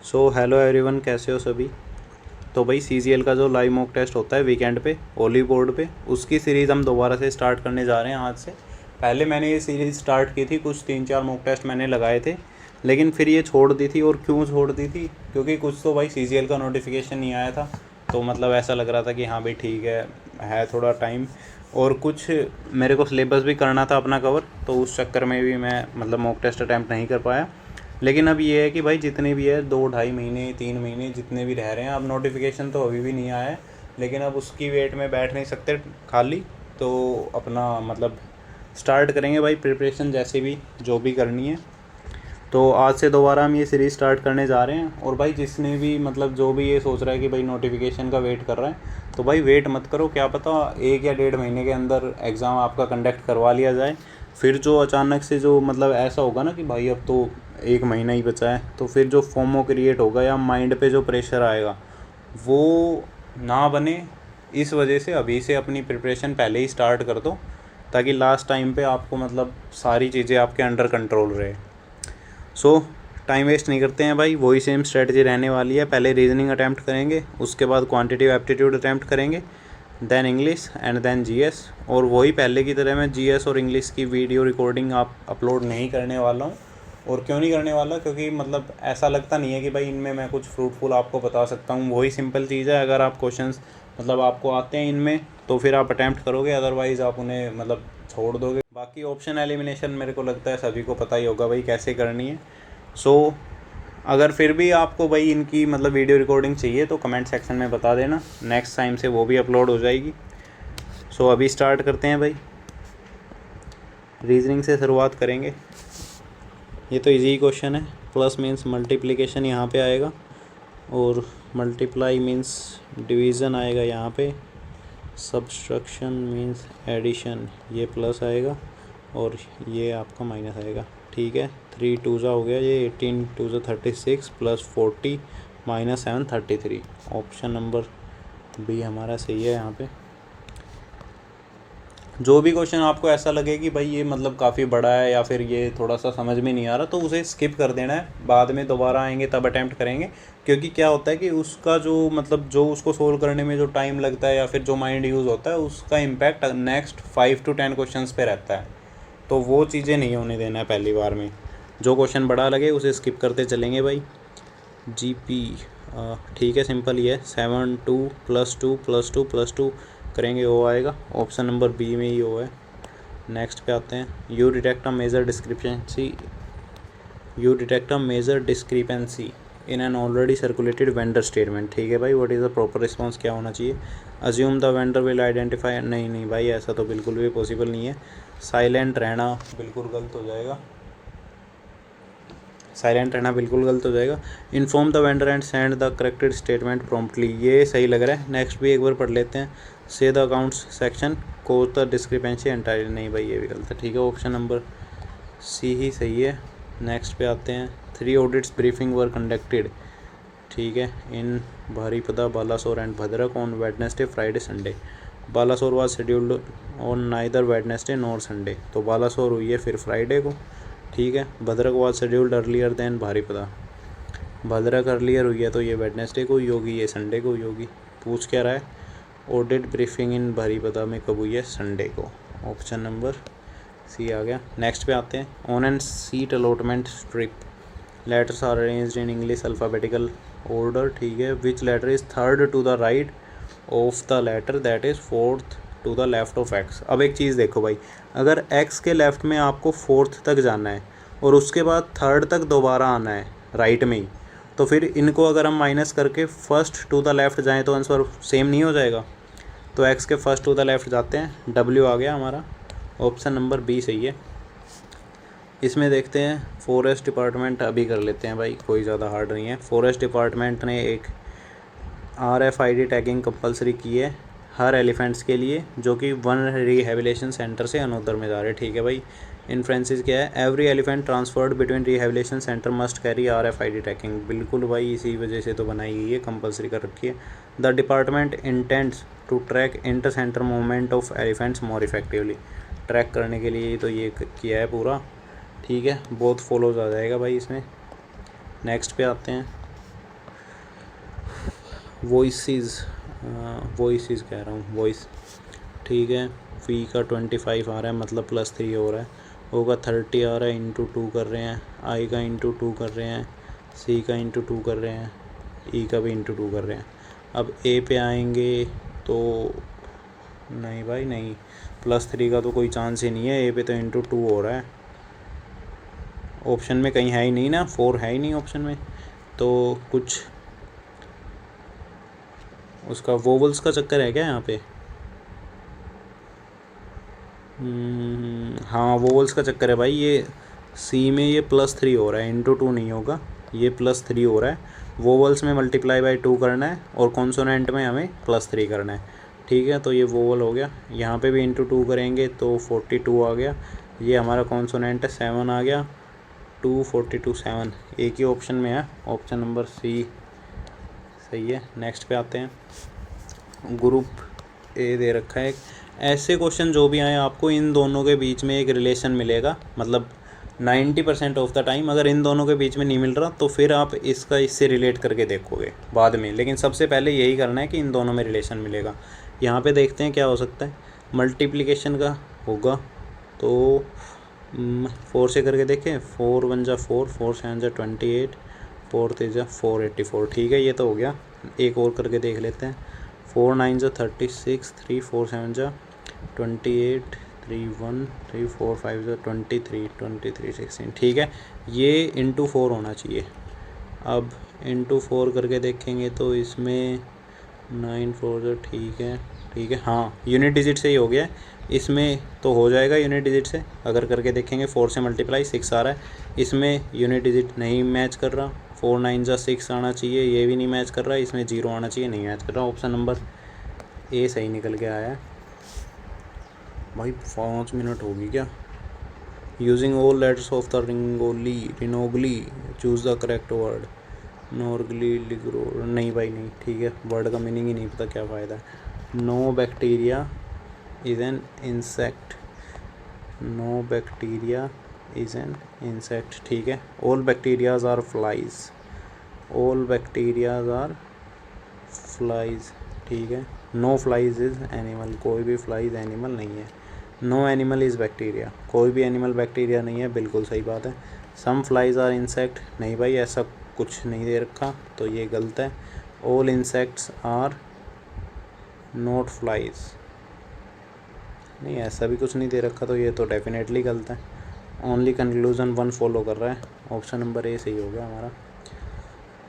So hello everyone, कैसे हो सभी। तो भाई CGL का जो लाइव मॉक टेस्ट होता है वीकेंड पे ओली बोर्ड पे, उसकी सीरीज़ हम दोबारा से स्टार्ट करने जा रहे हैं आज से। पहले मैंने ये सीरीज़ स्टार्ट की थी, कुछ 3-4 मॉक टेस्ट मैंने लगाए थे, लेकिन फिर ये छोड़ दी थी। और क्यों छोड़ दी थी? क्योंकि कुछ तो भाई CGL का नोटिफिकेशन नहीं आया था, तो मतलब ऐसा लग रहा था कि हाँ भाई ठीक है थोड़ा टाइम, और कुछ मेरे को सिलेबस भी करना था अपना कवर, तो उस चक्कर में भी मैं मतलब मॉक टेस्ट अटैम्प्ट नहीं कर पाया। लेकिन अब ये है कि भाई जितने भी है 2-2.5 महीने 3 महीने जितने भी रह रहे हैं, अब नोटिफिकेशन तो अभी भी नहीं आया है, लेकिन अब उसकी वेट में बैठ नहीं सकते खाली। तो अपना मतलब स्टार्ट करेंगे भाई प्रिपरेशन, जैसे भी जो भी करनी है। तो आज से दोबारा हम ये सीरीज़ स्टार्ट करने जा रहे हैं। और भाई जिसने भी मतलब जो भी ये सोच रहा है कि भाई नोटिफिकेशन का वेट कर रहा है, तो भाई वेट मत करो, क्या पता 1 या 1.5 महीने के अंदर एग्ज़ाम आपका कंडक्ट करवा लिया जाए। फिर जो अचानक से जो मतलब ऐसा होगा ना कि भाई अब तो 1 महीना ही बचा है, तो फिर जो फोमो क्रिएट होगा या माइंड पे जो प्रेशर आएगा वो ना बने। इस वजह से अभी से अपनी प्रिपरेशन पहले ही स्टार्ट कर दो, ताकि लास्ट टाइम पे आपको मतलब सारी चीज़ें आपके अंडर कंट्रोल रहे। सो टाइम वेस्ट नहीं करते हैं भाई, वही सेम स्ट्रेटजी रहने वाली है। पहले रीजनिंग अटैम्प्ट करेंगे, उसके बाद क्वांटिटिव एप्टीट्यूड अटैम्प्ट करेंगे, then English and then GS. और वही पहले की तरह मैं जीएस और इंग्लिश की वीडियो रिकॉर्डिंग आप अपलोड नहीं करने वाला हूँ। और क्यों नहीं करने वाला? क्योंकि मतलब ऐसा लगता नहीं है कि भाई इनमें मैं कुछ फ्रूटफुल आपको बता सकता हूँ। वही सिंपल चीज़ है, अगर आप क्वेश्चंस मतलब आपको आते हैं इनमें तो फिर आप अटैम्प्ट करोगे, अदरवाइज़ आप उन्हें मतलब छोड़ दोगे। बाकी ऑप्शन एलिमिनेशन मेरे को लगता है सभी को पता ही होगा भाई कैसे करनी है। सो अगर फिर भी आपको भाई इनकी मतलब वीडियो रिकॉर्डिंग चाहिए तो कमेंट सेक्शन में बता देना, नेक्स्ट टाइम से वो भी अपलोड हो जाएगी। सो अभी स्टार्ट करते हैं भाई, रीजनिंग से शुरुआत करेंगे। ये तो इजी क्वेश्चन है। प्लस मीन्स मल्टीप्लिकेशन यहाँ पे आएगा, और मल्टीप्लाई मीन्स डिवीज़न आएगा यहाँ पे। सब्सट्रैक्शन मीन्स एडिशन, ये प्लस आएगा और ये आपका माइनस आएगा। ठीक है, 3 2 हो गया, ये 18 2 36 plus 40 minus 7 33। Option number B हमारा सही है यहाँ पे। जो भी क्वेश्चन आपको ऐसा लगे कि भाई ये मतलब काफ़ी बड़ा है या फिर ये थोड़ा सा समझ में नहीं आ रहा, तो उसे स्किप कर देना है, बाद में दोबारा आएंगे तब अटैम्प्ट करेंगे। क्योंकि क्या होता है कि उसका जो मतलब जो उसको सोल्व करने में जो टाइम लगता है या फिर जो माइंड यूज़ होता है, उसका इम्पैक्ट नेक्स्ट 5 to 10 क्वेश्चन पे रहता है। तो वो चीज़ें नहीं होने देना है पहली बार में। जो क्वेश्चन बड़ा लगे उसे स्किप करते चलेंगे भाई। जीपी ठीक है, सिंपल ही है। 7 2 + 2 + 2 + 2 करेंगे, वो आएगा। ऑप्शन नंबर बी में ही वो है। नेक्स्ट पे आते हैं। You detect a major discrepancy in an already circulated vendor statement. ठीक है भाई, what is the proper response क्या होना चाहिए? Assume the vendor will identify, नहीं भाई ऐसा तो बिल्कुल भी पॉसिबल नहीं है। साइलेंट रहना बिल्कुल गलत हो जाएगा, inform the vendor and send the corrected statement promptly, ये सही लग रहा है। नेक्स्ट भी एक बार पढ़ लेते हैं। Say the accounts section cause the discrepancy entirely, नहीं भाई ये भी गलत है। ठीक है, ऑप्शन नंबर सी ही सही है। नेक्स्ट पे आते हैं। 3 ऑडिट्स ब्रीफिंग वर कंडक्टेड, ठीक है, in Baripada, Balasore and Bhadrak on Wednesday Friday Sunday. Balasore was scheduled on neither Wednesday nor Sunday, तो बालासोर हुई है फिर फ्राइडे को। ठीक है, Bhadrak was scheduled earlier than Baripada, Bhadrak earlier हुई है तो ये वेडनेसडे को ही होगी, ये संडे को ही होगी। पूछ क्या रहा है? ऑडिट ब्रीफिंग इन भारीपदा में कब हुई है? संडे को। ऑप्शन नंबर सी आ गया। नेक्स्ट पे आते हैं। On and seat allotment strip letters are arranged in English alphabetical order, ठीक है, which letter is third to the right of the letter that is fourth to the left of X. अब एक चीज़ देखो भाई, अगर एक्स के left में आपको फोर्थ तक जाना है और उसके बाद थर्ड तक दोबारा आना है राइट में ही, तो फिर इनको अगर हम माइनस करके फर्स्ट टू द लेफ़्ट जाएँ तो आंसर सेम नहीं हो जाएगा? तो एक्स के फर्स्ट टू द लेफ़्ट जाते हैं, डब्ल्यू आ गया हमारा। ऑप्शन नंबर बी सही है। इसमें देखते हैं फॉरेस्ट डिपार्टमेंट, अभी कर लेते हैं भाई, कोई ज़्यादा हार्ड नहीं है। फॉरेस्ट डिपार्टमेंट ने एक RFID टैगिंग कंपलसरी की है हर एलिफेंट्स के लिए जो कि वन रिहेबिलेशन सेंटर से अनोदर में जा रहे हैं। ठीक है भाई, इन्फ्रेंसिस क्या है? Every elephant transferred between rehabilitation centre must carry RFID tagging, बिल्कुल भाई इसी वजह से तो बनाई गई है, कंपलसरी कर रखी है। The department intends to track inter center movement of elephants more effectively, track करने के लिए तो ये किया है पूरा। ठीक है, बहुत फॉलोज आ जाएगा भाई इसमें। नेक्स्ट पे आते हैं। वॉइसेस, वॉइसेस कह रहा हूँ, वॉइस, ठीक है। वी का 25 आ रहा है, मतलब +3 हो रहा है। ओ का 30 आ रहा है, इंटू 2 कर रहे हैं। आई का इंटू 2 कर रहे हैं। सी का इंटू 2 कर रहे हैं। ई का भी इंटू 2 कर रहे हैं। अब ए पे आएंगे तो नहीं भाई नहीं, +3 का तो कोई चांस ही नहीं है। ए पे तो इंटू 2 हो रहा है। ऑप्शन में कहीं है ही नहीं ना, 4 है ही नहीं ऑप्शन में, तो कुछ उसका वोवल्स का चक्कर है क्या यहाँ पे? हाँ वोवल्स का चक्कर है भाई। ये सी में ये +3 हो रहा है, इंटू 2 नहीं होगा, ये +3 हो रहा है। वोवल्स में मल्टीप्लाई बाई 2 करना है और कॉन्सोनेंट में हमें +3 करना है, ठीक है। तो ये वोवल हो गया। यहाँ पे भी इंटू 2 करेंगे तो 42 आ गया। ये हमारा कॉन्सोनेंट है, 7 आ गया। 2 42 7 एक ही ऑप्शन में है, ऑप्शन नंबर सी सही है। नेक्स्ट पे आते हैं। ग्रुप ए दे रखा है। ऐसे क्वेश्चन जो भी आए आपको इन दोनों के बीच में एक रिलेशन मिलेगा, मतलब 90% ऑफ द टाइम अगर इन दोनों के बीच में नहीं मिल रहा तो फिर आप इसका इससे रिलेट करके देखोगे बाद में, लेकिन सबसे पहले यही करना है कि इन दोनों में रिलेशन मिलेगा। यहाँ पे देखते हैं क्या हो सकता है। मल्टीप्लिकेशन का होगा तो 4 से करके देखें। 4 1 जा 4, 4 7 जा 28, 4 3 जा 484, ठीक है। ये तो हो गया। एक और करके देख लेते हैं। 4 9 जा 36, 3 4 7 जा 28, 3 1 3 4 5 जा 23, 23 16, ठीक है। ये इंटू 4 होना चाहिए। अब इंटू 4 करके देखेंगे तो इसमें 9 4 जा, ठीक है ठीक है, हाँ यूनिट डिजिट से ही हो गया। इसमें तो हो जाएगा यूनिट डिजिट से, अगर करके देखेंगे 4 से मल्टीप्लाई 6 आ रहा है। इसमें यूनिट डिजिट नहीं मैच कर रहा। 4 9 जा 6 आना चाहिए, ये भी नहीं मैच कर रहा। इसमें 0 आना चाहिए, नहीं मैच कर रहा। ऑप्शन नंबर ए सही निकल के आया है भाई। 5 मिनट होगी क्या? Using all letters of the रिनोगली चूज़ द करेक्ट वर्ड। नॉर्गली लिग्रो, नहीं भाई नहीं, ठीक है। वर्ड का मीनिंग ही नहीं पता, क्या फ़ायदा। No bacteria is an insect. No bacteria is an insect, ठीक है। All bacterias are flies. All bacterias are flies, ठीक है। नो फ्लाइज इज़ एनिमल, कोई भी फ्लाइज एनिमल नहीं है। नो एनिमल इज़ बैक्टीरिया, कोई भी एनिमल बैक्टीरिया नहीं है, बिल्कुल सही बात है। सम फ्लाइज आर इंसेक्ट, नहीं भाई ऐसा कुछ नहीं दे रखा, तो ये गलत है। All insects are not flies, नहीं ऐसा भी कुछ नहीं दे रखा, तो ये तो डेफिनेटली गलत है। ओनली कंक्लूजन 1 फॉलो कर रहा है, ऑप्शन नंबर ए सही हो गया हमारा,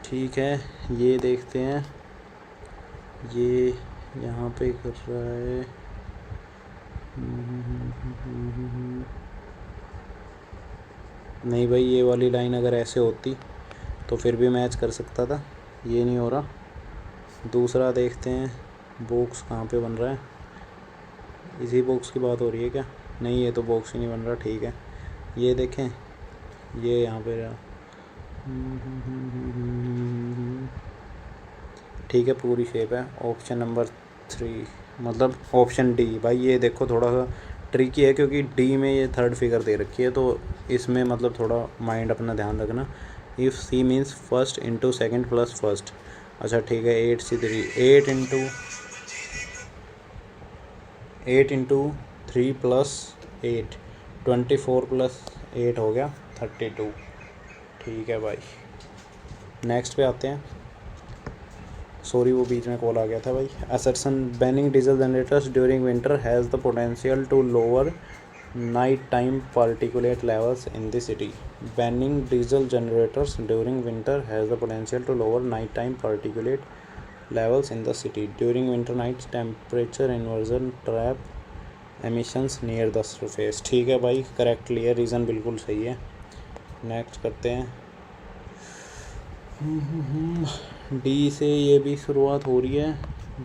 ठीक है। ये देखते हैं, ये यहाँ पे कर रहा है। नहीं भाई ये वाली लाइन अगर ऐसे होती तो फिर भी मैच कर सकता था, ये नहीं हो रहा। दूसरा देखते हैं, बॉक्स कहाँ पे बन रहा है। इसी बॉक्स की बात हो रही है क्या? नहीं ये तो बॉक्स ही नहीं बन रहा, ठीक है। ये देखें, ये यहाँ पे रहा, ठीक है पूरी शेप है। ऑप्शन नंबर 3 मतलब ऑप्शन डी। भाई ये देखो थोड़ा सा ट्रिकी है क्योंकि डी में ये थर्ड फिगर दे रखी है, तो इसमें मतलब थोड़ा माइंड अपना ध्यान रखना। If c means first into second plus first, अच्छा ठीक है। 8 C 3, 8 इंटू 3 प्लस 8, 24 प्लस 8 हो गया 32, ठीक है भाई। नेक्स्ट पे आते हैं। सॉरी वो बीच में कॉल आ गया था भाई। Assertion banning diesel generators during winter has the potential to lower night time particulate levels in the city. Banning diesel generators during winter has the potential to lower night time particulate levels in the city during winter nights temperature inversion trap emissions near the surface, ठीक है भाई correctly है, reason बिल्कुल सही है। Next करते हैं। D से ये भी शुरुआत हो रही है,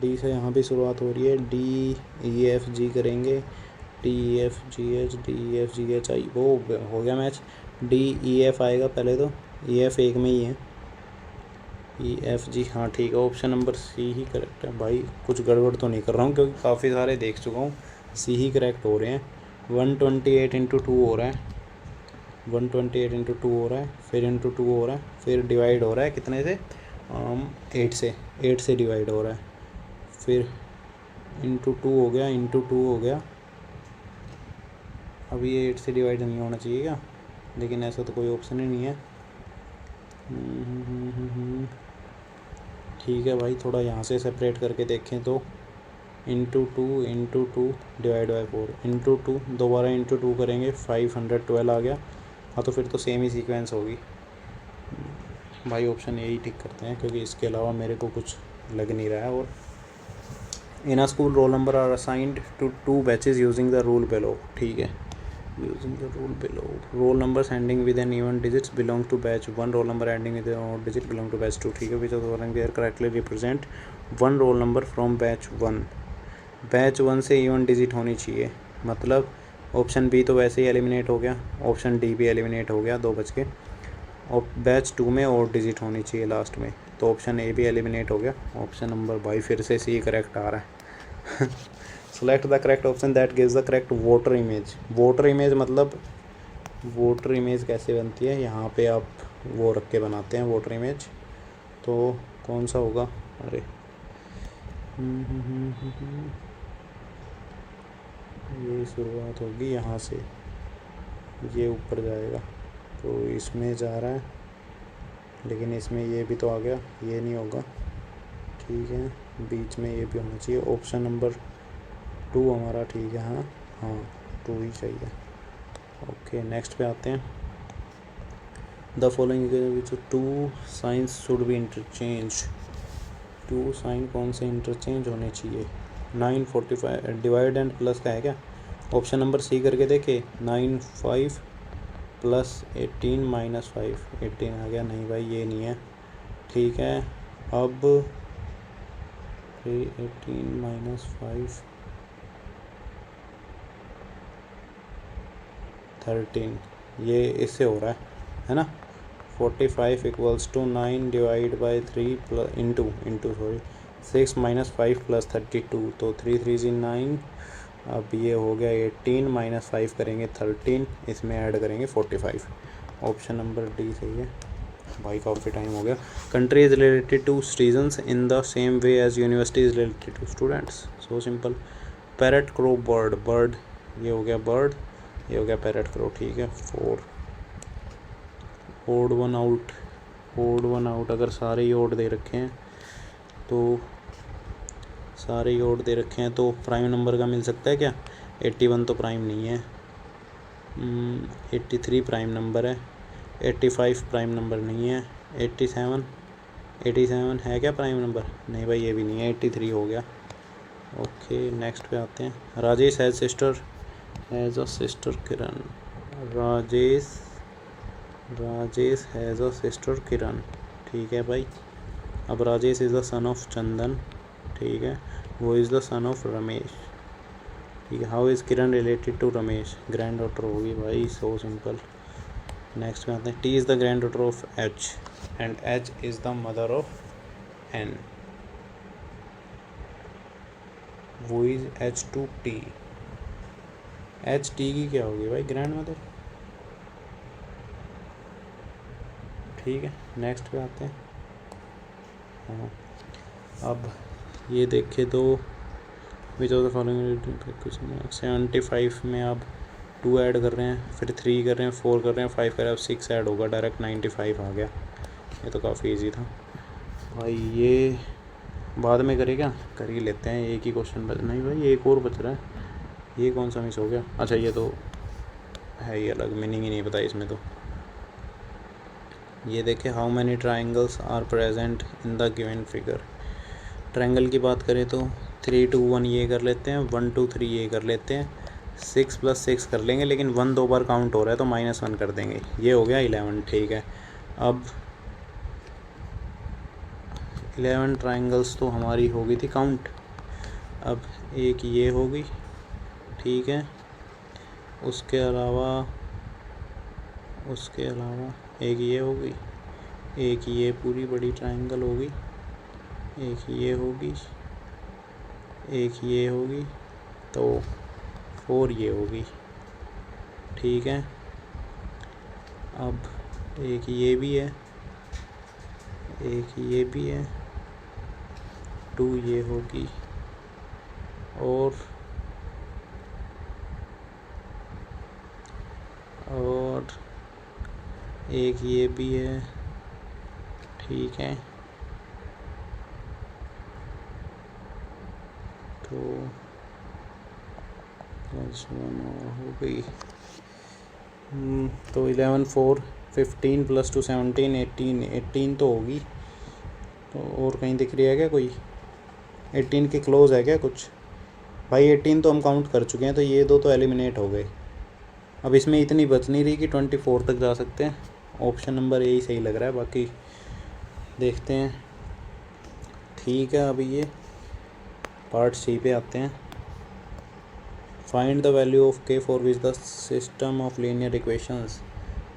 डी से यहाँ भी शुरुआत हो रही है। डी ई एफ जी करेंगे, D E F G H, D E F G H I, वो हो गया मैच। डी ई एफ आएगा पहले, तो ई एफ एक में ही है। ई एफ जी, हाँ ठीक है, ऑप्शन नंबर सी ही करेक्ट है भाई। कुछ गड़बड़ तो नहीं कर रहा हूँ क्योंकि काफ़ी सारे देख चुका हूँ, सी ही करेक्ट हो रहे हैं। 128 इंटू 2 हो रहा है, 128 इंटू 2 हो रहा है, फिर इंटू 2 हो रहा है, फिर डिवाइड हो रहा है कितने से, 8 से डिवाइड हो रहा है, फिर इंटू 2 हो गया, इंटू 2 हो गया। अब ये 8 से डिवाइड नहीं होना चाहिए क्या, लेकिन ऐसा तो कोई ऑप्शन ही नहीं है। ठीक है भाई, थोड़ा यहाँ से सेपरेट करके देखें तो इंटू 2 डिवाइड बाई 4 इंटू 2, दोबारा इंटू 2 करेंगे 512 आ गया। हाँ तो फिर तो सेम ही सीक्वेंस होगी भाई, ऑप्शन यही टिक करते हैं क्योंकि इसके अलावा मेरे को कुछ लग नहीं रहा है। और in a school roll number are assigned to 2 batches using the rule below. ठीक है, using the rule below, roll number ending with an even digits belong to batch 1, roll number ending with an odd digit belong to batch 2। ठीक है, which of the following there correctly represent 1 roll number from batch 1। Batch 1 से even digit होनी चाहिए, मतलब option B तो वैसे ही eliminate हो गया, ऑप्शन डी भी एलिमिनेट हो गया, 2 बच के। और बैच 2 में और डिजिट होनी चाहिए लास्ट में, तो ऑप्शन ए भी एलिमिनेट हो गया। ऑप्शन नंबर बाई फिर से सी करेक्ट आ रहा है। Select the correct option that gives the correct voter image. Voter image मतलब वोटर इमेज कैसे बनती है, यहाँ पे आप वो रख के बनाते हैं वोटर इमेज, तो कौन सा होगा, अरे ये शुरुआत होगी यहाँ से, ये ऊपर जाएगा, तो इसमें जा रहा है, लेकिन इसमें ये भी तो आ गया, ये नहीं होगा। ठीक है, बीच में ये भी होना चाहिए, ऑप्शन नंबर 2 हमारा ठीक है। हाँ 2 ही चाहिए। ओके, नेक्स्ट पे आते हैं। The following which 2 signs should be interchange. 2 sign कौन से इंटरचेंज होने चाहिए, 945 डिवाइड एंड प्लस का है क्या, ऑप्शन नंबर सी करके देखे, 9 5 प्लस 18 माइनस 5, 18 आ गया, नहीं भाई ये नहीं है। ठीक है, अब 18 माइनस 5 13, ये इससे हो रहा है ना। 45 equals to 9 divide by 3 plus into 6 minus 5 plus 32, तो 3 3 जी 9। अब ये हो गया 18 माइनस 5 करेंगे 13, इसमें ऐड करेंगे 45। ऑप्शन नंबर डी सही है भाई, काफ़ी टाइम हो गया। Country is related to citizens in the same way as university is related to students, so simple. Parrot crow bird, bird ये हो गया बर्ड, ये हो गया पैरट क्रो। ठीक है, 4 odd one out, odd one out, अगर सारे ही ओड दे रखे हैं तो सारे ही ओड दे रखे हैं तो प्राइम नंबर का मिल सकता है क्या, 81 तो प्राइम नहीं है, 83 प्राइम नंबर है, 85 प्राइम नंबर नहीं है, 87 है क्या प्राइम नंबर, नहीं भाई ये भी नहीं है, 83 हो गया। ओके, नेक्स्ट पे आते हैं। Rajesh has a sister Kiran, Rajesh has a sister Kiran. ठीक है भाई, अब Rajesh is the son of Chandan. ठीक है, वो is the son of Ramesh. ठीक है, how is Kiran related to Ramesh, granddaughter होगी भाई, सो सिंपल। नेक्स्ट में आते हैं। T is the granddaughter of H and H is the mother of N, वो is H to T. H T की क्या होगी भाई, ग्रैंड मदर। ठीक है, नेक्स्ट पे आते हैं। हाँ, अब ये देखे तो विच ऑफ द फॉलोइंग 75 में आप 2 ऐड कर रहे हैं, फिर 3 कर रहे हैं, 4 कर रहे हैं, 5 कर रहे हैं, अब 6 ऐड होगा, डायरेक्ट 95 आ गया। ये तो काफ़ी इजी था भाई, ये बाद में करें क्या, कर ही लेते हैं, एक ही क्वेश्चन बच, नहीं भाई एक और बच रहा है, ये कौन सा मिस हो गया, अच्छा ये तो है ही अलग, मीनिंग ही नहीं पता इसमें तो। ये देखें, how many triangles are present in the given figure. Triangle की बात करें तो 3 2 1 ये कर लेते हैं, 1 2 3 ये कर लेते हैं, 6 + 6 कर लेंगे, लेकिन 1 2 बार काउंट हो रहा है तो -1 कर देंगे, ये हो गया 11। ठीक है, अब 11 ट्रायंगल्स तो हमारी हो गई थी काउंट, अब एक ये होगी। ठीक है, उसके अलावा एक ये होगी, एक ये पूरी बड़ी ट्रायंगल होगी, एक ये होगी, एक ये होगी, तो 4 ये होगी। ठीक है, अब एक ये भी है, एक ये भी है, 2 ये होगी, और एक ये भी है, ठीक है। तो +1 और हो गई। तो 11 4 15 + 2 17 18 तो होगी। तो और कहीं दिख रही है क्या कोई? 18 के क्लोज है क्या कुछ? भाई 18 तो हम काउंट कर चुके हैं, तो ये दो तो एलिमिनेट हो गए। अब इसमें इतनी बच नहीं रही कि 24 तक जा सकते हैं। ऑप्शन नंबर यही सही लग रहा है, बाकी देखते हैं। ठीक है, अभी ये पार्ट सी पे आते हैं। Find the value of k for which the system of linear equations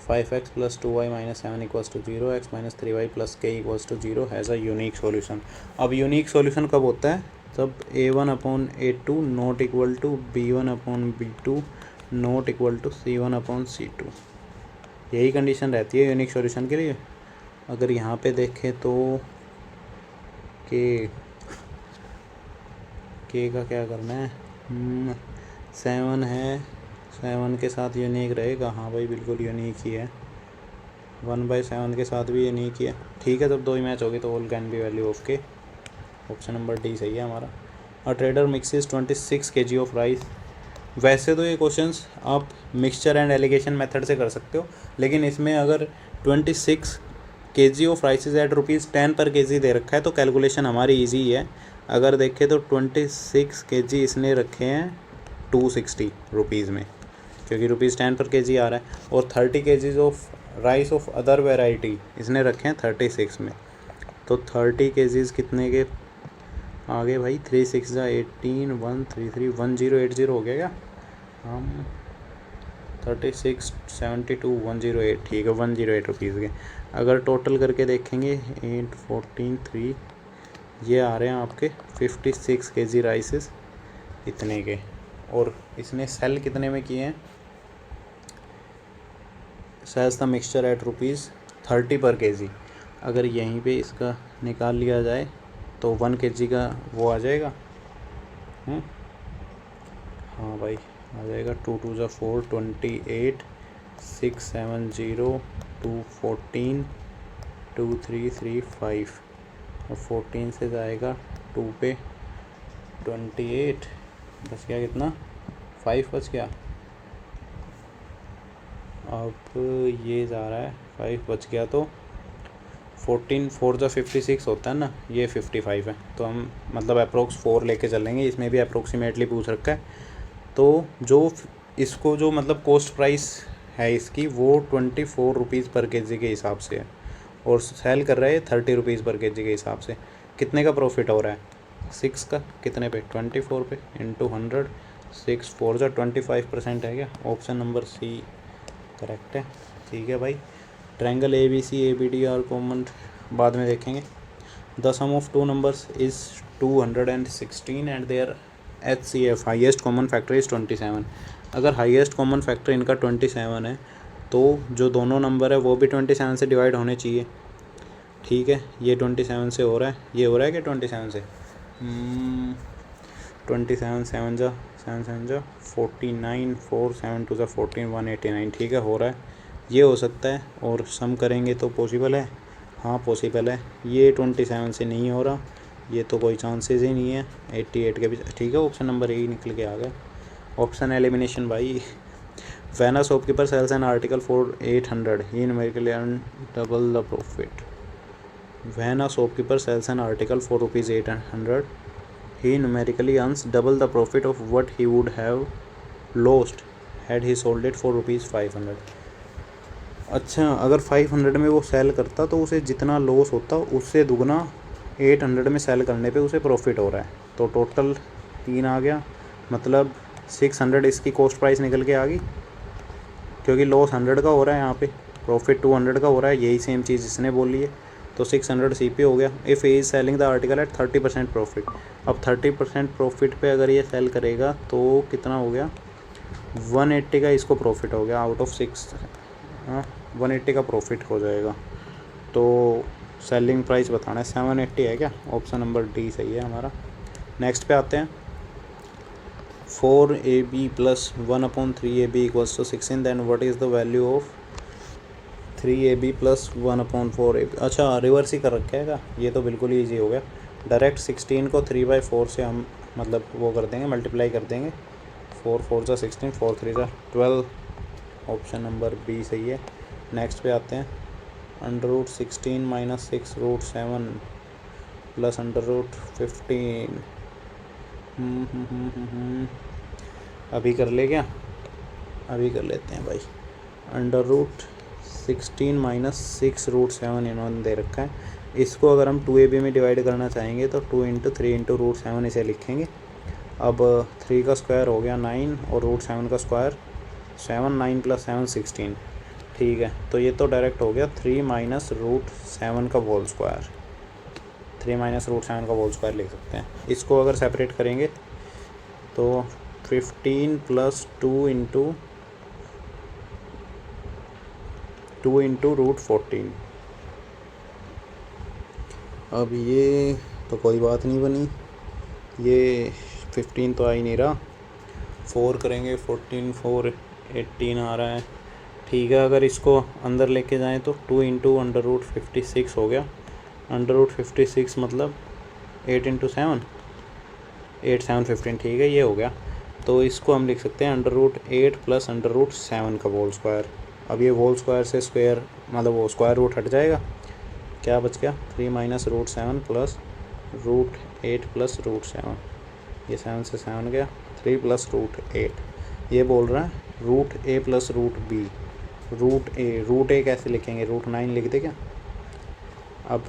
5x + 2y - 7 = 0, x - 3y + k = 0 has a unique solution. अब यूनिक सॉल्यूशन कब होता है? तब a1/a2 not equal to b1/b2 not equal to c1/c2। यही condition रहती है unique solution के लिए। अगर यहाँ पे देखें तो k का क्या करना है? 7 है, 7 के साथ यूनिक रहेगा। हाँ भाई, बिल्कुल यूनिक ही है। 1/7 के साथ भी यूनिक ही है। ठीक है, जब दो ही मैच होगी तो all can be value of के। ऑप्शन नंबर डी सही है हमारा। A trader mixes 26 kg of rice. वैसे तो ये क्वेश्चंस आप मिक्सचर एंड एलिगेशन मेथड से कर सकते हो, लेकिन इसमें अगर 26 kg ऑफ राइसेस एट ₹10 पर kg दे रखा है तो कैलकुलेशन हमारी इजी है। अगर देखें तो 26 kg इसने रखे हैं 260 रुपीज़ में, क्योंकि ₹10 पर kg आ रहा है, और 30 kg of rice of other variety इसने रखे हैं 36 में। तो 30 kg कितने के आगे भाई? 3 6 × 18 133 1080 हो गया क्या? हम 36 72 108, ठीक है, 108 रुपीज़ के। अगर टोटल करके देखेंगे 8 14 3, ये आ रहे हैं आपके 56 kg राइसेस इतने के। और इसने सेल कितने में किए हैं? सेल्स द मिक्सचर एट ₹30 पर kg। अगर यहीं पे इसका निकाल लिया जाए तो 1 kg का वो आ जाएगा। हाँ भाई, आ जाएगा 2 2 × 4 28 6 7 0 2 14 2 3 3 5, और 14 से जाएगा 2 पे 28, बच गया कितना? 5 बच गया। अब ये जा रहा है 5 बच गया, तो 14 4 × 56 होता है ना, ये 55 है। तो हम मतलब अप्रोक्स 4 लेके चलेंगे। इसमें भी अप्रोक्सीमेटली पूछ रखा है। तो जो इसको जो मतलब कॉस्ट प्राइस है इसकी, वो 24 रुपीज़ पर kg के हिसाब से है, और सेल कर रहा है 30 रुपीज़ पर kg के हिसाब से। कितने का प्रॉफिट हो रहा है? 6 का कितने पे? 24 पे इंटू 100, 6 4 × 25% है क्या? ऑप्शन नंबर सी करेक्ट है। ठीक है भाई। Triangle ABC ABD are common बाद में देखेंगे। The sum of 2 numbers is 216 and their HCF highest common factor is 27। अगर हाईएस्ट कॉमन फैक्टर इनका 27 है तो जो दोनों नंबर है वो भी 27 से डिवाइड होने चाहिए। ठीक है, ये 27 से हो रहा है, ये हो रहा है कि 27 से 27 7 × 49 4 7 2 × 14 189। ठीक है, हो रहा है, ये हो सकता है। और सम करेंगे तो पॉसिबल है। हाँ पॉसिबल है। ये 27 से नहीं हो रहा, ये तो कोई चांसेस ही नहीं है। 88 के भी। ठीक है, ऑप्शन नंबर यही निकल के आ गया। ऑप्शन एलिमिनेशन भाई। When a shopkeeper sells an article for 800 he numerically earn double the profit. When a shopkeeper sells an article for ₹800 he numerically earns double the profit of what he would have lost had he sold it for ₹500। अच्छा, अगर 500 में वो cell करता तो उसे जितना loss होता उससे दुगना 800 में सेल करने पे उसे प्रॉफिट हो रहा है। तो टोटल 3 आ गया, मतलब 600 इसकी कॉस्ट प्राइस निकल के आ गई, क्योंकि लॉस 100 का हो रहा है, यहाँ पे प्रॉफिट 200 का हो रहा है। यही सेम चीज़ इसने बोली है, तो 600 CP हो गया। If is selling the article at 30% profit. अब 30% प्रॉफिट पे अगर ये सेल करेगा तो कितना हो गया? 180 का इसको प्रॉफिट हो गया आउट ऑफ 6। 180 का प्रॉफिट हो जाएगा। तो सेलिंग प्राइस बताना है, 780 है क्या? ऑप्शन नंबर डी सही है हमारा। नेक्स्ट पे आते हैं, 4ab plus 1/3ab equals to 16, then what is the value of 3ab plus 1/4ab। अच्छा रिवर्स ही कर रखा है क्या? ये तो बिल्कुल ही ईजी हो गया। डायरेक्ट 16 को 3/4 से हम मतलब वो कर देंगे, मल्टीप्लाई कर देंगे। 4 4 जा 16, 4 3 जा 12, ऑप्शन नंबर बी सही है। नेक्स्ट पे आते हैं, √16 - 6√7 प्लस √15। अभी कर ले क्या? अभी कर लेते हैं भाई। √16 - 6√7 इन्होंने दे रखा है। इसको अगर हम 2ab में डिवाइड करना चाहेंगे तो 2 × 3 × √7 इसे लिखेंगे। अब 3 का स्क्वायर हो गया 9 और √7 का स्क्वायर 7, 9 + 7 16। ठीक है, तो ये तो डायरेक्ट हो गया 3 - √7 का होल स्क्वायर, 3 - √7 का होल स्क्वायर लिख सकते हैं। इसको अगर सेपरेट करेंगे तो 15 + 2 × √14। अब ये तो कोई बात नहीं बनी, ये 15 तो आ ही नहीं रहा। 4 करेंगे 14, 4 18 आ रहा है। ठीक है, अगर इसको अंदर लेके जाएं तो 2 × √56 हो गया। √56 मतलब 8 × 7, 8 7 15। ठीक है, ये हो गया। तो इसको हम लिख सकते हैं √8 प्लस √7 का होल स्क्वायर। अब ये होल स्क्वायर से स्क्वायर मतलब वो स्क्वायर रूट हट जाएगा, क्या बच गया? 3 - √7 प्लस √8 प्लस √7। ये 7 से 7 गया, 3 + √8। ये बोल रहा है √a प्लस √b। √a कैसे लिखेंगे? √9 लिख दे क्या? अब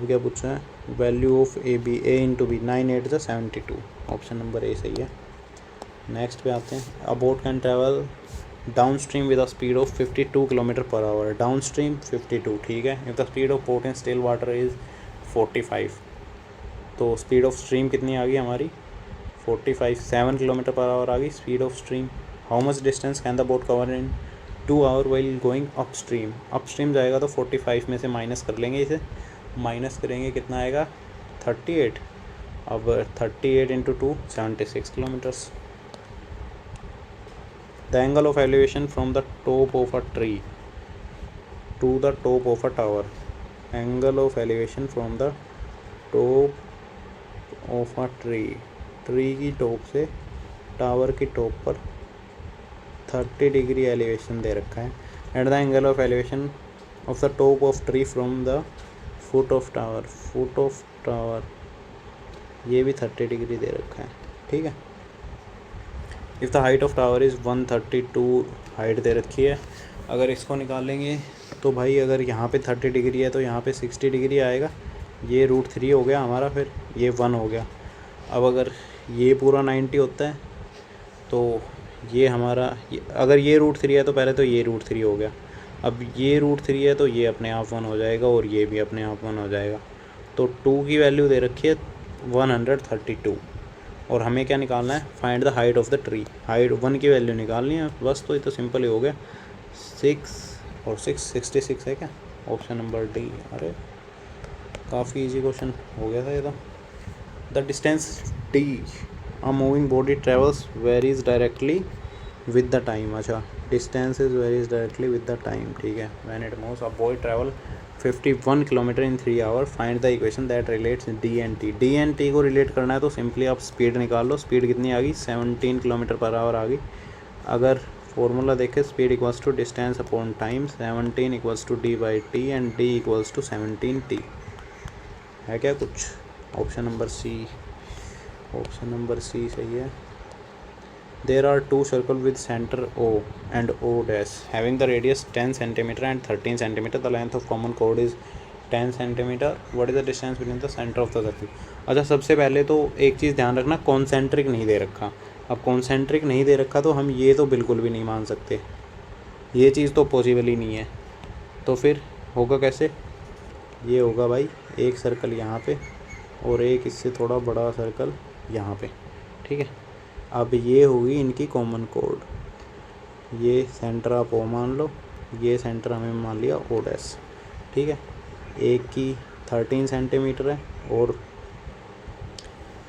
क्या पूछ रहा है? Value of a b, a × b, 9 8 = 72, option number A सही है। नेक्स्ट पे आते हैं, अ boat can travel down stream with a speed of 52 km/h। Down stream 52, ठीक है। If the speed of boat in still water is 45, तो speed of stream कितनी आ गई हमारी? 45, 7 km/h आ गई speed of stream. How much distance can the boat cover in 2 hours while going up stream? Up stream जाएगा तो 45 में से minus कर लेंगे, इसे माइनस करेंगे कितना आएगा? 38। अब 38 × 2 76 kilometres. The angle of elevation from the top of a tree to the top of a tower. Angle of elevation from the top of a tree, tree की टॉप से टावर की टॉप पर 30 degree elevation दे रखा है। At the angle of elevation of the top of tree from the foot of tower, foot of tower ये भी 30 degree दे रखा है, ठीक है। If the height of tower is 132 height दे रखी है। अगर इसको निकालेंगे तो भाई अगर यहाँ पे 30 डिग्री है तो यहाँ पे 60 डिग्री आएगा। ये √3 हो गया हमारा, फिर ये 1 हो गया। अब अगर ये पूरा 90 होता है तो ये हमारा अगर ये √3 है तो पहले तो ये √3 हो गया। अब ये √3 है तो ये अपने आप 1 हो जाएगा और ये भी अपने आप 1 हो जाएगा। तो 2 की वैल्यू दे रखी है 132 और हमें क्या निकालना है? Find the height of the tree. Height 1 की वैल्यू निकालनी है बस, तो ये तो सिंपल ही हो गया। 6 और 6 66 है क्या? Option number D. अरे काफ़ी इजी क्वेश्चन हो गया था ये तो। The distance D a moving body travels varies directly with the time. अच्छा, distance is varies directly with the time, ठीक है। When it moves a boy travel 51 kilometre in 3 hour, find the equation that relates D and T. D and T को relate करना है तो simply आप speed निकाल लो। Speed कितनी आ गई? 17 km/h आ गई। अगर फॉर्मूला देखें, speed equals to distance upon time, 17 equals to d/t and d equals to 17t। है क्या कुछ? Option number C, option number C सही है। There are 2 circles with center O and O dash having the radius 10 cm and 13 cm. The length of common chord is 10 cm. What is the distance between the center of the circle? अच्छा, सबसे पहले तो एक चीज़ ध्यान रखना, concentric नहीं दे रखा। अब कॉन्सेंट्रिक नहीं दे रखा तो हम ये तो बिल्कुल भी नहीं मान सकते, ये चीज़ तो पॉसिबल ही नहीं है। तो फिर होगा कैसे? ये होगा भाई एक सर्कल यहाँ पे और एक इससे थोड़ा बड़ा सर्कल यहाँ पे, ठीक है। अब ये होगी इनकी कॉमन कोड, ये सेंटर आप ओ मान लो, ये सेंटर हमें मान लिया ओ डैश, ठीक है। एक की 13 सेंटीमीटर है और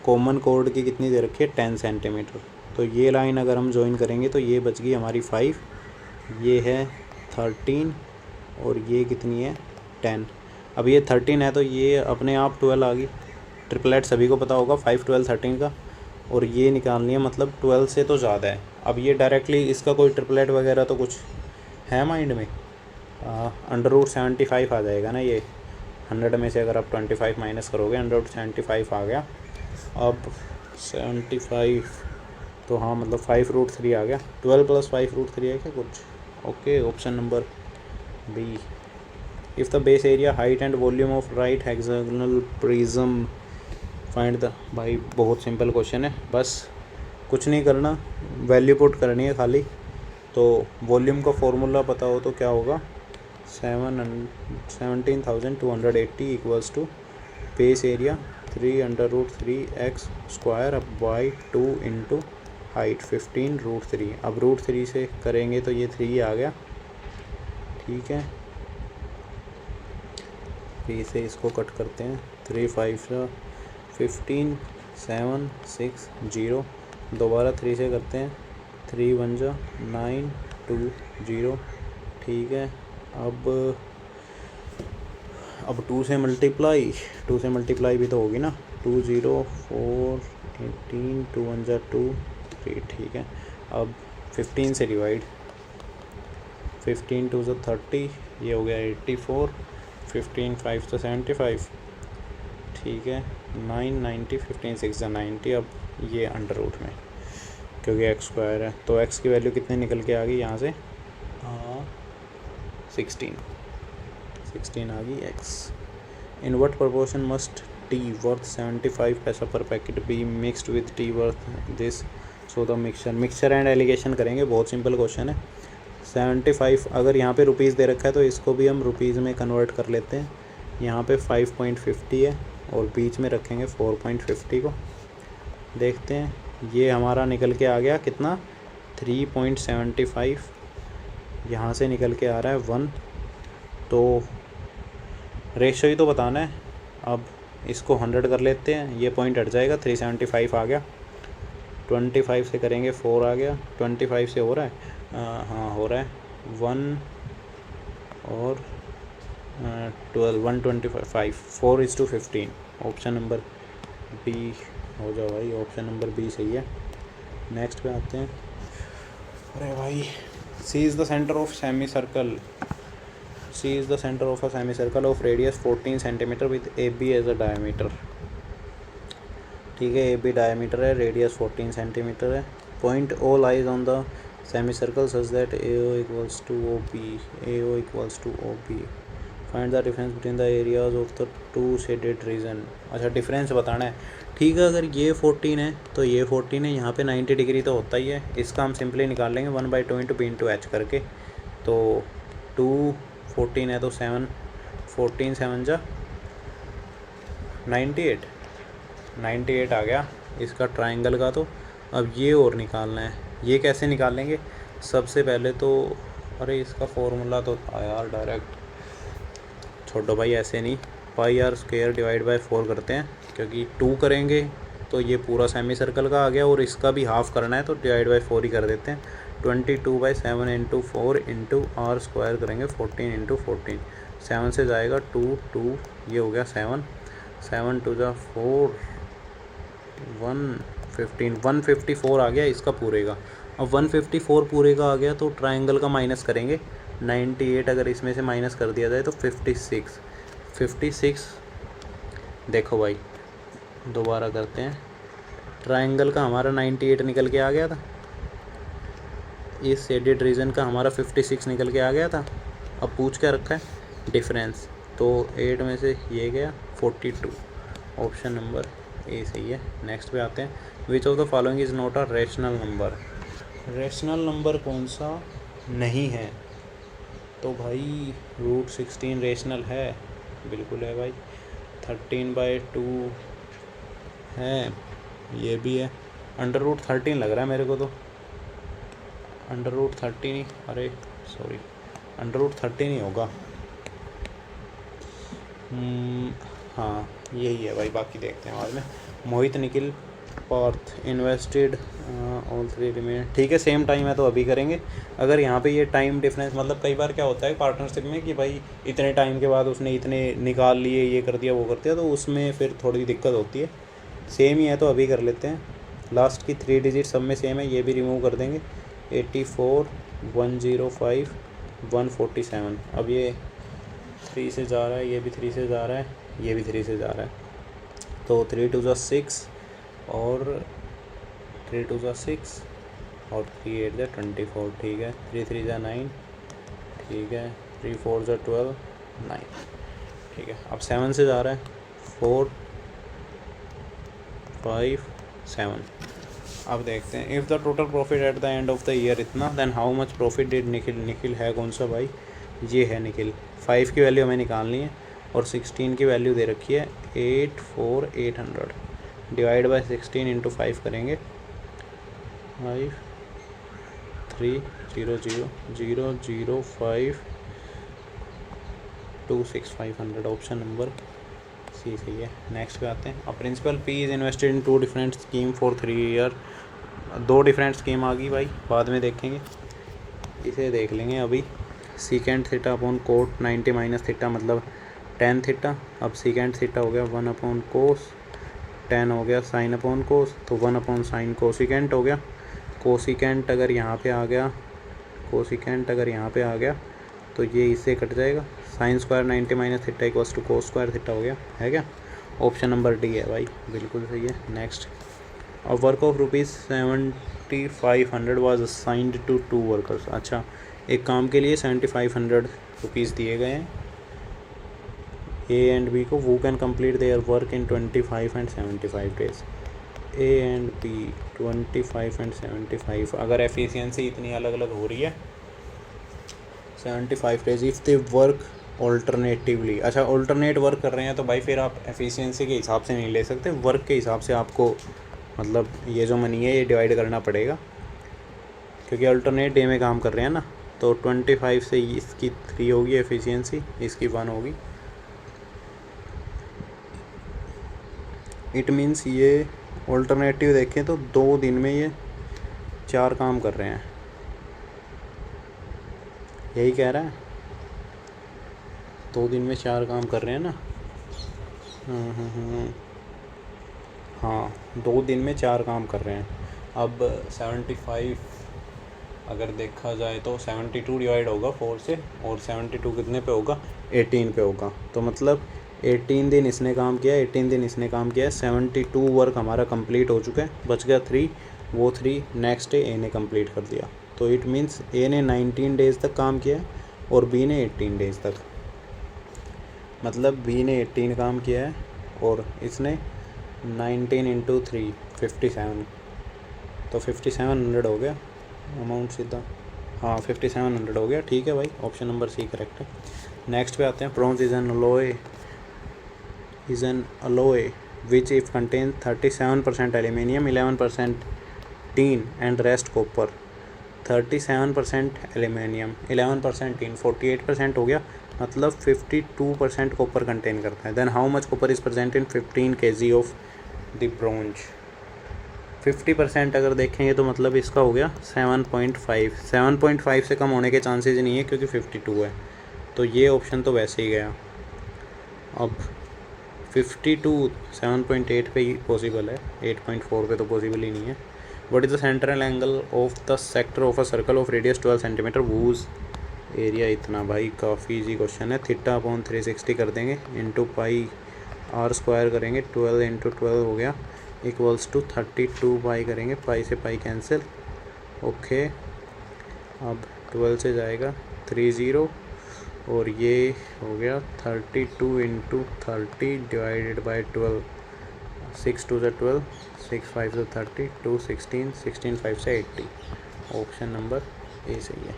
कॉमन कोड की कितनी दे रखी है 10 सेंटीमीटर। तो ये लाइन अगर हम ज्वाइन करेंगे तो ये बच गई हमारी 5, ये है 13 और ये कितनी है 10। अब ये 13 है तो ये अपने आप 12 आ गई। ट्रिपलेट सभी को पता होगा 5, 12, 13 का, और ये निकालनी है मतलब 12 से तो ज़्यादा है। अब ये डायरेक्टली इसका कोई ट्रिपलेट वगैरह तो कुछ है माइंड में, √75 आ जाएगा ना। ये 100 में से अगर आप 25 माइनस करोगे √75 आ गया। अब 75 तो हाँ मतलब 5√3 आ गया। 12 + 5√3 है क्या कुछ। Okay, option number B. If the base area, height and volume of right hexagonal prism find the. भाई बहुत सिंपल क्वेश्चन है, बस कुछ नहीं करना, वैल्यू पुट करनी है खाली। तो वॉल्यूम का फॉर्मूला पता हो तो क्या होगा, 17,280 equals to base area 3√3x² अब बाई 2 इंटू हाइट 15√3। अब √3 से करेंगे तो ये 3 आ गया, ठीक है। 3 से इसको कट करते हैं, 3 5 15 7 6 0, दोबारा 3 से करते हैं, 3 1 9 2 0, ठीक है। अब 2 से मल्टीप्लाई भी तो होगी ना, 2 0 4 18 2 1 2 3, ठीक है। अब 15 से डिवाइड, 15 2 30, ये हो गया 84, 15 5 75, ठीक है। 9 90, 15 6 90। अब ये अंडर रूट में क्योंकि x² है तो x की वैल्यू कितनी निकल के आ गई यहाँ से, 16 आ गई x। In what proportion must T worth 75 पैसा पर packet be mixed with T worth this, so the mixture and allegation करेंगे। बहुत सिंपल क्वेश्चन है। 75 अगर यहाँ पे रुपीज़ दे रखा है तो इसको भी हम रुपीज़ में कन्वर्ट कर लेते हैं। यहाँ पे 5.50 है और बीच में रखेंगे 4.50 को। देखते हैं, ये हमारा निकल के आ गया कितना, 3.75। यहाँ से निकल के आ रहा है 1, तो रेशो ही तो बताना है। अब इसको 100 कर लेते हैं, ये पॉइंट हट जाएगा, 375 आ गया। 25 से करेंगे 4 आ गया, 25 से हो रहा है, हाँ हो रहा है 1 और 12 125 4:15। ऑप्शन नंबर बी हो जाओ भाई, ऑप्शन नंबर बी सही है। नेक्स्ट पे आते हैं। अरे भाई, C is the centre of semi circle, C is the centre of a semi circle of radius 14 centimetre with A B as a diameter, ठीक है। ए बी डायमीटर है, रेडियस 14 सेंटीमीटर है। Point O lies on the semi circle such that AO equals to OB, AO equals to OB। Find the difference between the areas of the 2 shaded region. अच्छा, difference बताना है, ठीक है। अगर ये 14 है तो ये 14 है, यहाँ पे 90 डिग्री तो होता ही है। इसका हम सिंपली निकाल लेंगे 1/2 इंटू B इंटू H करके। तो 2 14 है तो 7 14 7 जा 98 आ गया इसका ट्राइंगल का। तो अब ये और निकालना है, ये कैसे निकालेंगे। सबसे पहले तो अरे इसका फॉर्मूला तो था यार डायरेक्ट, छोटो भाई ऐसे नहीं, πr² डिवाइड बाय 4 करते हैं, क्योंकि 2 करेंगे तो ये पूरा सेमी सर्कल का आ गया और इसका भी हाफ करना है तो डिवाइड बाय 4 ही कर देते हैं। 22/7 इंटू 4 इंटू r² करेंगे 14 इंटू 14, 7 से जाएगा 2 2, ये हो गया 7 7 2 जा 4 115 154 आ गया इसका पूरे का। अब 154 पूरे का आ गया तो ट्रायंगल का माइनस करेंगे, 98 अगर इसमें से माइनस कर दिया जाए तो 56। देखो भाई दोबारा करते हैं, ट्रायंगल का हमारा 98 निकल के आ गया था, इस शेडेड रीजन का हमारा 56 निकल के आ गया था। अब पूछ क्या रखा है डिफरेंस, तो 8 में से ये गया 42। ऑप्शन नंबर ए सही है। नेक्स्ट पे आते हैं, विच of the following is not a rational number. Rational number कौन सा नहीं है, तो भाई √16 रेशनल है, बिल्कुल है भाई। 13/2 है, ये भी है। √13 लग रहा है मेरे को तो, √13 ही, अरे सॉरी √13 ही होगा। हाँ यही है भाई, बाकी देखते हैं बाद में। Mohit Nikhil Parth invested all three remain, ठीक है सेम टाइम है तो अभी करेंगे। अगर यहाँ पे ये टाइम डिफरेंस, मतलब कई बार क्या होता है पार्टनरशिप में कि भाई इतने टाइम के बाद उसने इतने निकाल लिए, ये कर दिया वो कर दिया, तो उसमें फिर थोड़ी दिक्कत होती है। सेम ही है तो अभी कर लेते हैं। लास्ट की 3 डिजिट सब में सेम है, ये भी रिमूव कर देंगे। 84 105 147। अब ये 3 से जा रहा है, ये भी 3 से जा रहा है, ये भी 3 से जा रहा है, तो 3 2 ज़ा 6 और 3 2 ज़ा 6 और 3 8 ज़ा 24, ठीक है। 3 3 ज़ा 9, ठीक है। 3 4 ज़ा 12 9, ठीक है। अब 7 से जा रहा है, 4 5 7। अब देखते हैं, if the total profit at the end of the year इतना, then how much profit did Nikhil. Nikhil है कौन सा भाई, ये है निखिल। 5 की वैल्यू हमें निकालनी है और 16 की वैल्यू दे रखी है 84800। डिवाइड बाय 16 इंटू 5 करेंगे। 5 3 0 0 0 0 5 2 6 500। ऑप्शन नंबर सी सही है। नेक्स्ट पे आते हैं। अब principal P is invested in 2 different scheme for 3 year. 2 different scheme आ गई भाई, बाद में देखेंगे, इसे देख लेंगे अभी। Secant theta upon cot 90 minus theta मतलब टेन थीटा। अब सीकेंड थीटा हो गया 1 अपॉन कोस, 10 हो गया साइन अपॉन कोस, तो 1 अपॉन साइन कोसिकेंट हो गया। कोसिकेंट अगर यहाँ पे आ गया, कोसिकेंट अगर यहाँ पे आ गया तो ये इससे कट जाएगा। Sine square 90 minus theta equals to cos square theta हो गया, है क्या। ऑप्शन नंबर डी है भाई, बिल्कुल सही है। Next, a work of ₹7500 was assigned to 2 workers. अच्छा, एक काम के लिए 7500 रुपीज़ दिए गए हैं ए एंड बी को। वो can complete their work in 25 and 75 days. A and B 25 and 75, अगर एफिशिएंसी इतनी अलग अलग हो रही है 75 days if they work alternatively. अच्छा, ऑल्टरनेट वर्क कर रहे हैं तो भाई फिर आप एफिशिएंसी के हिसाब से नहीं ले सकते, वर्क के हिसाब से आपको मतलब ये जो मनी है ये डिवाइड करना पड़ेगा, क्योंकि अल्टरनेट डे में काम कर रहे हैं ना। तो 25 से इसकी 3 होगी एफिशिएंसी, इसकी 1 होगी। इट मीन्स ये ऑल्टरनेटिव देखें तो 2 दिन में ये 4 काम कर रहे हैं, यही कह रहा है। 2 दिन में 4 काम कर रहे हैं ना। हाँ, 2 दिन में 4 काम कर रहे हैं। अब 75 अगर देखा जाए तो 72 डिवाइड होगा 4 से, और 72 कितने पे होगा, 18 पे होगा। तो मतलब 18 दिन इसने काम किया, 18 दिन इसने काम किया, 72 वर्क हमारा कंप्लीट हो चुका है। बच गया 3, वो 3 नेक्स्ट डे ए ने कंप्लीट कर दिया। तो इट मीन्स ए ने 19 डेज़ तक काम किया और बी ने 18 डेज़ तक। मतलब बी ने 18 काम किया है और इसने 19 इंटू 3 57, तो 5700 हो गया अमाउंट सीधा। हाँ 5700 हो गया, ठीक है भाई, ऑप्शन नंबर सी करेक्ट है। नेक्स्ट पे आते हैं। Bronze is an alloy which if contains 37% aluminium, 11% tin and rest copper। 37% aluminium, 11% tin, 48% हो गया, मतलब 52% कॉपर कंटेन करता है। Then how much copper is present in 15 kg of the bronze. 50% अगर देखेंगे तो मतलब इसका हो गया 7.5। 7.5 से कम होने के चांसेस नहीं है क्योंकि 52 है, तो ये ऑप्शन तो वैसे ही गया। अब 52 7.8 पे ही पॉसिबल है, 8.4 पे तो पॉसिबल ही नहीं है। What is the central angle of the sector of a circle of radius 12 centimetre whose area इतना। भाई काफ़ी इजी क्वेश्चन है। थीटा अपॉन 360 कर देंगे इंटू पाई आर स्क्वायर करेंगे, 12 इंटू 12 हो गया इक्वल्स टू 32 पाई करेंगे, पाई से पाई कैंसिल, ओके। अब 12 से जाएगा 30 और ये हो गया 32 इंटू 30 डिवाइडेड बाई 12, 6 2 से 12, 6 5 से 30, 2 16, 16 5 से 80। ऑप्शन नंबर ए सही है।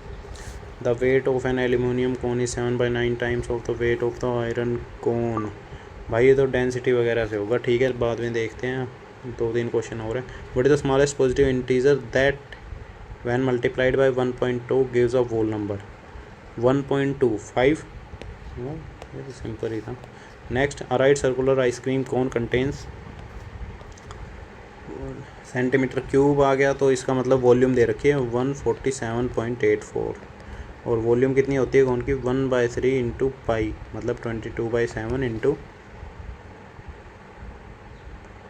The weight of an aluminium cone is 7/9 times of the weight of the iron cone. भाई ये तो डेंसिटी वगैरह से होगा, ठीक है बाद में देखते हैं, 2-3 क्वेश्चन हो रहे हैं। What is the smallest positive integer that when multiplied by 1.2 gives a whole number. 1.25, ये तो सिंपल ही था। Next, a right circular ice cream cone contains centimetre cube आ गया, तो इसका मतलब वॉल्यूम दे रखी है 147.84 और वॉल्यूम कितनी होती है कौन की 1/3 इंटू पाई, मतलब 22/7 इंटू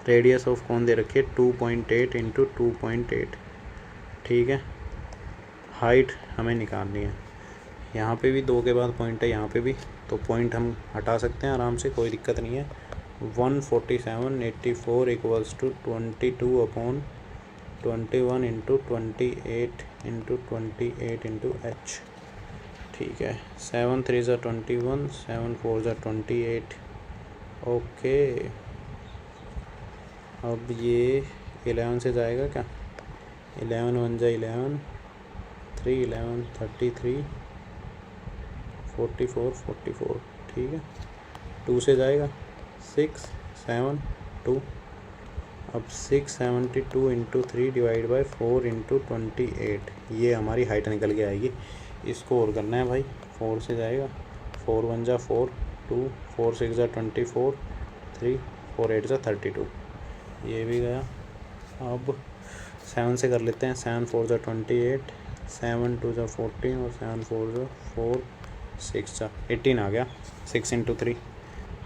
रेडियस ऑफ कौन दे रखी है 2.8 इंटू 2.8। ठीक है, हाइट हमें निकालनी है। यहाँ पे भी 2 के बाद पॉइंट है, यहाँ पे भी, तो पॉइंट हम हटा सकते हैं आराम से, कोई दिक्कत नहीं है। 147.84 equals to 22/21 into 28 into 28 into H. ठीक है, 7 3 ज़ा 21, 7 4 ज़ा 28। ओके, अब ये 11 से जाएगा क्या, 11 1 ज़ा 11, 3 11 33, 44 44। ठीक है, 2 से जाएगा 6 7 2। अब 672 इंटू 3 डिवाइड बाई 4 इंटू 28, ये हमारी हाइट निकल के आएगी। इसको और करना है भाई, 4 से जाएगा, 4 1 ज़ा 4 2, 4 6 ज़ा 24, 3 4 8 ज़ा 32, ये भी गया। अब 7 से कर लेते हैं, 7 4 ज़ा 28, 7 2 ज़ा 14 और 7 4 ज़ा 4 6 ज़ा 18 आ गया। 6 इंटू 3,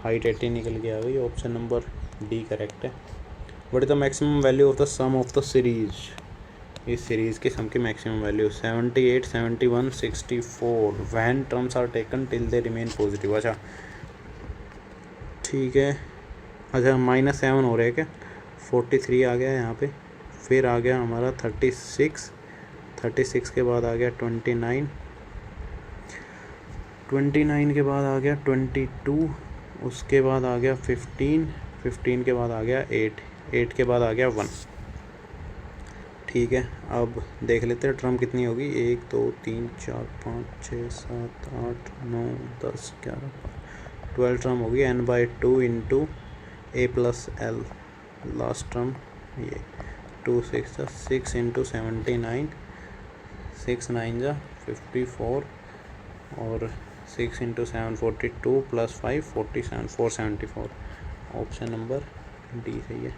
हाइट 18 निकल के आ गई। ऑप्शन नंबर डी करेक्ट है। What is the maximum value of the sum of the series, इस सीरीज़ की सम की maximum value 78 71 64 when terms are taken till they remain positive. अच्छा ठीक है, अच्छा -7 हो रहा है क्या, 43 आ गया यहाँ पे, फिर आ गया हमारा 36, 36 के बाद आ गया 29, 29 के बाद आ गया 22, उसके बाद आ गया 15, 15 के बाद आ गया 8, 8 के बाद आ गया 1। ठीक है, अब देख लेते हैं टर्म कितनी होगी, 1 2 3 4 5 6 7 8 9 10 11 12 टर्म होगी। n/2 into a plus L, last term ये 2 6 6 इंटू 79, 6 9 ज़ा 54 और 6 into 7 42 plus 5 47 474। Option number D सही है।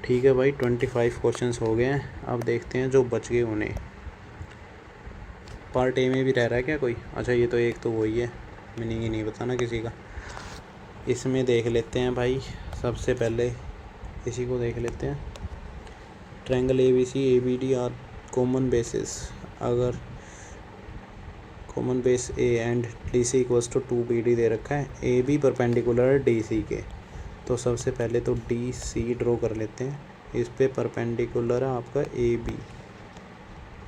ठीक है भाई, 25 क्वेश्चंस हो गए हैं। अब देखते हैं जो बच गए उन्हें। पार्ट ए में भी रह रहा है क्या कोई, अच्छा ये तो एक तो वही है, मीनिंग ही नहीं बताना किसी का। इसमें देख लेते हैं भाई, सबसे पहले इसी को देख लेते हैं। Triangle ABC ABD are common basis, अगर common base A and DC equals to 2BD दे रखा है, AB परपेंडिकुलर है DC के, तो सबसे पहले तो DC ड्रॉ कर लेते हैं। इस पे परपेंडिकुलर है आपका AB।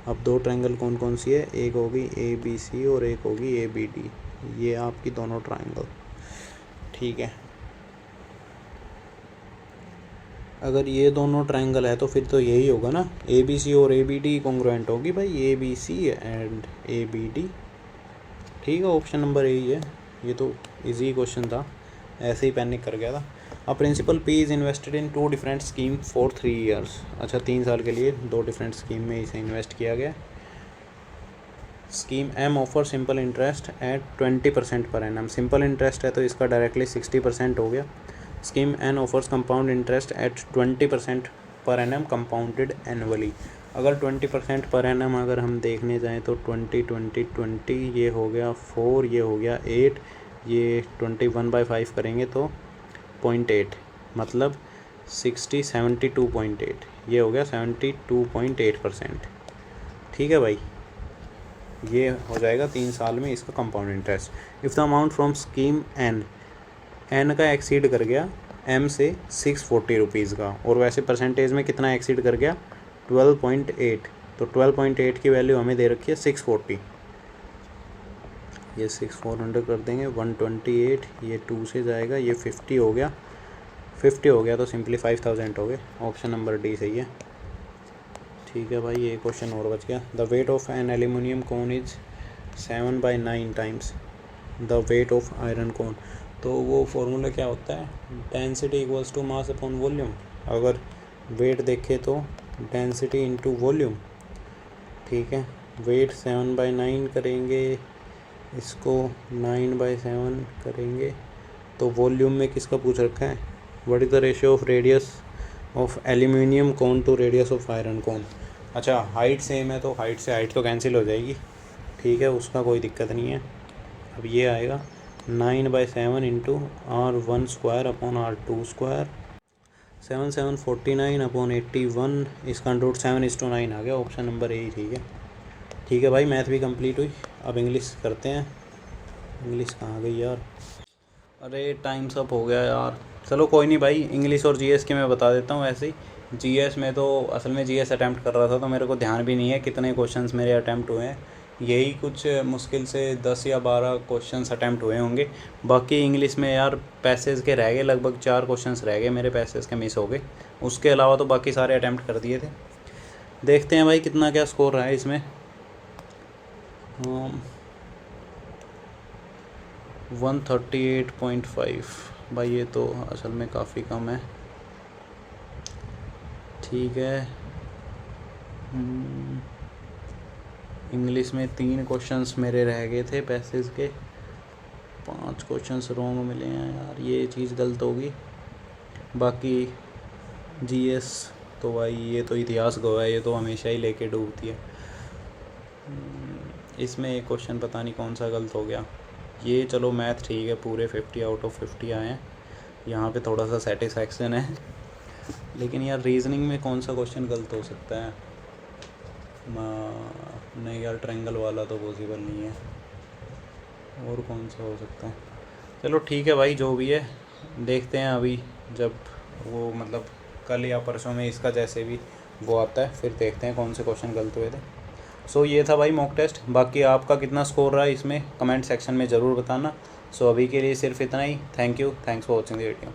अब दो ट्रायंगल कौन कौन सी है, एक होगी ABC और एक होगी ABD, ये आपकी दोनों ट्रायंगल। ठीक है, अगर ये दोनों ट्रायंगल है तो फिर तो यही होगा ना, ABC और ABD कॉन्ग्रुएंट होगी भाई, ABC एंड ABD। ठीक है, ऑप्शन नंबर यही है। ये तो इजी क्वेश्चन था, ऐसे ही पैनिक कर गया था। A principal P is invested in 2 different scheme for 3 years. अच्छा 3 साल के लिए 2 डिफरेंट स्कीम में इसे इन्वेस्ट किया गया। Scheme M offer simple interest eight 20% per annum, simple interest है तो इसका डायरेक्टली 60% हो गया। Scheme N offers compound interest eight 20% per annum compounded annually. अगर 20% पर एनम अगर हम देखने जाएँ तो 20 20 20 ये हो गया 4, ये हो गया 8, ये 21/5 करेंगे तो 0.8, मतलब 60 72.8, ये हो गया 72.8%। ठीक है भाई, ये हो जाएगा 3 साल में इसका compound interest. If the amount from scheme N का एक्सीड कर गया M से 640 रुपीज़ का, और वैसे परसेंटेज में कितना एक्सीड कर गया 12.8, तो 12.8 की वैल्यू हमें दे रखी है 640, ये 6400 कर देंगे 128, ये 2 से जाएगा, ये 50 हो गया, 50 हो गया तो सिंपली 5000 हो गए। ऑप्शन नंबर डी सही है। ठीक है भाई, ये क्वेश्चन और बच गया। The weight of an aluminium cone is 7/9 times the weight of iron cone. तो वो फॉर्मूला क्या होता है, density equals to mass upon volume. अगर वेट देखें तो डेंसिटी इंटू वॉल्यूम। ठीक है, वेट 7/9 करेंगे, इसको 9/7 करेंगे तो वॉल्यूम में किसका पूछ रखा है, what is the ratio of radius of aluminium cone to radius of iron cone. अच्छा हाइट सेम है तो हाइट से हाइट तो कैंसिल हो जाएगी, ठीक है, उसका कोई दिक्कत नहीं है। अब ये आएगा 9/7 into R1² upon R2², 7749 upon 81, इसका रूट 7:9 आ गया, ऑप्शन नंबर ए ही ठीक है। ठीक है भाई, मैथ भी कंप्लीट हुई। अब इंग्लिश करते हैं। इंग्लिश कहाँ गई यार, अरे टाइम्स अप हो गया यार। चलो कोई नहीं भाई, इंग्लिश और जीएस के मैं बता देता हूँ। ऐसे ही जीएस में तो असल में जीएस अटैम्प्ट कर रहा था तो मेरे को ध्यान भी नहीं है कितने क्वेश्चंस मेरे अटैम्प्ट हुए हैं, यही कुछ मुश्किल से 10 या 12 क्वेश्चंस अटैम्प्ट हुए होंगे। बाकी इंग्लिश में यार पैसेज के रह गए, लगभग 4 क्वेश्चंस रह गए मेरे, पैसेज के मिस हो गए। उसके अलावा तो बाकी सारे अटैम्प्ट कर दिए थे। देखते हैं भाई कितना क्या स्कोर रहा है इसमें। 138.5 भाई, ये तो असल में काफ़ी कम है। ठीक है, इंग्लिश में 3 क्वेश्चंस मेरे रह गए थे पैसेज के, 5 क्वेश्चंस रॉन्ग मिले हैं यार, ये चीज़ गलत होगी। बाकी जीएस तो भाई ये तो इतिहास गवाह है, ये तो हमेशा ही लेके डूबती है। इसमें एक क्वेश्चन पता नहीं कौन सा गलत हो गया। ये चलो मैथ ठीक है, पूरे 50 आउट ऑफ 50 आए हैं, यहाँ पे थोड़ा सा सेटिस्फैक्शन है। लेकिन यार रीजनिंग में कौन सा क्वेश्चन गलत हो सकता है, नहीं यार ट्रायंगल वाला तो पॉसिबल नहीं है, और कौन सा हो सकता है। चलो ठीक है भाई, जो भी है देखते हैं अभी, जब वो मतलब कल या परसों में इसका जैसे भी वो आता है फिर देखते हैं कौन से क्वेश्चन गलत हुए थे। सो ये था भाई मॉक टेस्ट। बाकी आपका कितना स्कोर रहा है इसमें कमेंट सेक्शन में ज़रूर बताना। सो अभी के लिए सिर्फ इतना ही। Thank you, thanks for watching the video.